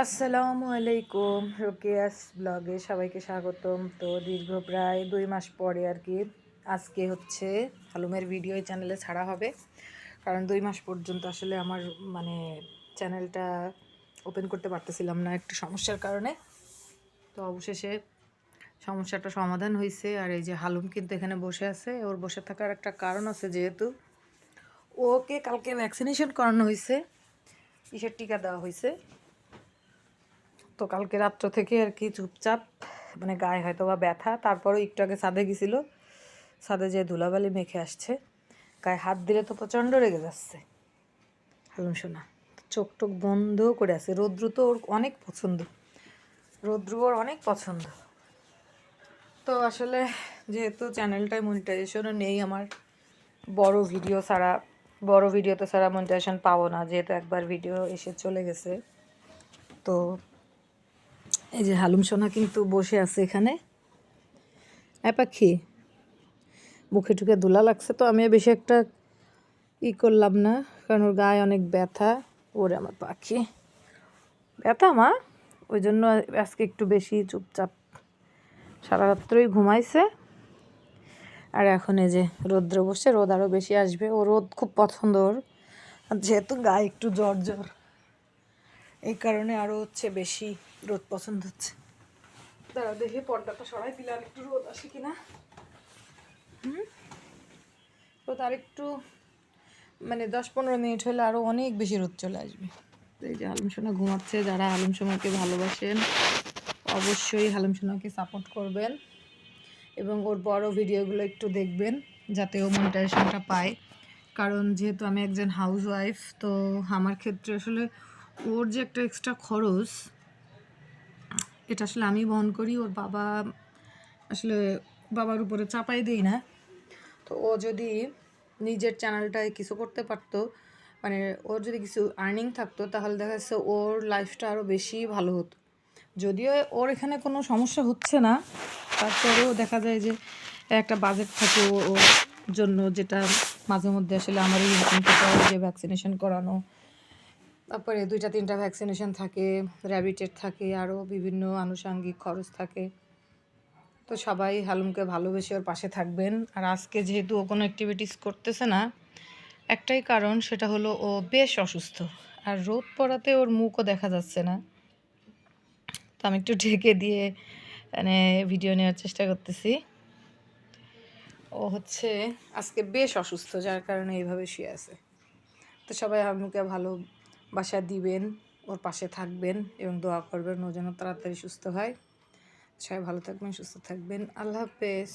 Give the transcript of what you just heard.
আসসালামু আলাইকুম, রোকেয়াস ব্লগে সবাইকে স্বাগতম। তো দীর্ঘ প্রায় 2 মাস পরে আর কি আজকে হচ্ছে হালুমের ভিডিও এই চ্যানেলে ছাড়া হবে। কারণ 2 মাস পর্যন্ত আসলে আমার মানে চ্যানেলটা ওপেন করতে পারতেছিলাম না একটু সমস্যার কারণে। তো অবশেষে সমস্যাটা সমাধান হয়েছে। আর এই যে হালুম কিন্তু এখানে বসে আছে, ওর বসে থাকার একটা কারণ আছে, যেহেতু ওকে কালকে ভ্যাকসিনেশন করানো হয়েছে, কিসের টিকা দেওয়া হয়েছে। তো কালকে রাত্র থেকে আর কি চুপচাপ, মানে গায়ে হয়তো বা ব্যথা, তারপরও একটু আগে ছাদে গেছিলো, ছাদে যে ধুলাবালি মেখে আসছে, গায়ে হাত দিলে তো প্রচণ্ড রেগে যাচ্ছে হালুম সোনা। চোখ টোক বন্ধ করে আছে। রৌদ্র তো ওর অনেক পছন্দ, রৌদ্র ওর অনেক পছন্দ। তো আসলে যেহেতু চ্যানেলটায় মনিটাইজেশনও নেই আমার, বড় ভিডিও তো ছাড়া মনিটাইজেশন পাবো না, যেহেতু একবার ভিডিও এসে চলে গেছে। তো এই যে হালুম সোনা কিন্তু বসে আছে এখানে। পাখি মুখে টুকে ধুলা লাগছে, তো আমি বেশি একটা করলাম না, কারণ ওর গায়ে অনেক ব্যথা। ওরে আমার পাখি ব্যথা মা, ওই জন্য আজকে একটু বেশি চুপচাপ, সারা রাত্রই ঘুমাইছে। আর এখন এই যে রোদ্র বসে, রোদ আরও বেশি আসবে, ও রোদ খুব পছন্দ ওর। আর যেহেতু গায়ে একটু জ্বর জ্বর, এই কারণে আরও হচ্ছে বেশি রোদ পছন্দ হচ্ছে। দাঁড়া দেখি পর্দাটা সরাই দিলে আর একটু রোদ আসে কিনা। রোদ আর একটু মানে 10-15 মিনিট হলে আরও অনেক বেশি রোদ চলে আসবে। তো এই যে হালুম সোনা ঘুমাচ্ছে। যারা হালুম সোনাকে ভালোবাসেন অবশ্যই হালুম সোনাকে সাপোর্ট করবেন এবং ওর বড় ভিডিওগুলো একটু দেখবেন, যাতে ও মনিটাইজেশনটা পায়। কারণ যেহেতু আমি একজন হাউস ওয়াইফ, তো আমার ক্ষেত্রে আসলে ওর যে একটা এক্সট্রা খরচ, এটা আসলে আমি বহন করি। ওর বাবা আসলে বাবার উপরে চাপাই দিই না। তো ও যদি নিজের চ্যানেলটায় কিছু করতে পারতো, মানে ওর যদি কিছু আর্নিং থাকতো, তাহলে দেখা যাচ্ছে ওর লাইফটা আরও বেশি ভালো হতো। যদিও ওর এখানে কোনো সমস্যা হচ্ছে না, তারপরেও দেখা যায় যে একটা বাজেট থাকে ওর জন্য, যেটা মাঝে মধ্যে আসলে আমারই ইনকাম করতে হয়, যে ভ্যাকসিনেশন করানো, তারপরে 2-3টা ভ্যাকসিনেশন থাকে, র্যাবিটের থাকে, আরও বিভিন্ন আনুষঙ্গিক খরচ থাকে। তো সবাই হালুমকে ভালোবেসে ওর পাশে থাকবেন। আর আজকে যেহেতু ও কোনো অ্যাক্টিভিটিস করতেছে না, একটাই কারণ, সেটা হলো ও বেশ অসুস্থ। আর রোদ পড়াতে ওর মুখও দেখা যাচ্ছে না, তো আমি একটু ঢেকে দিয়ে মানে ভিডিও নেওয়ার চেষ্টা করতেছি। ও হচ্ছে আজকে বেশ অসুস্থ, যার কারণে এইভাবে শুয়ে আছে। তো সবাই হালুমকে ভালোবাসা দিবেন, ওর পাশে থাকবেন এবং দোয়া করবেন ও যেন তাড়াতাড়ি সুস্থ হয়। সবাই ভালো থাকবেন, সুস্থ থাকবেন। আল্লাহ হাফেজ।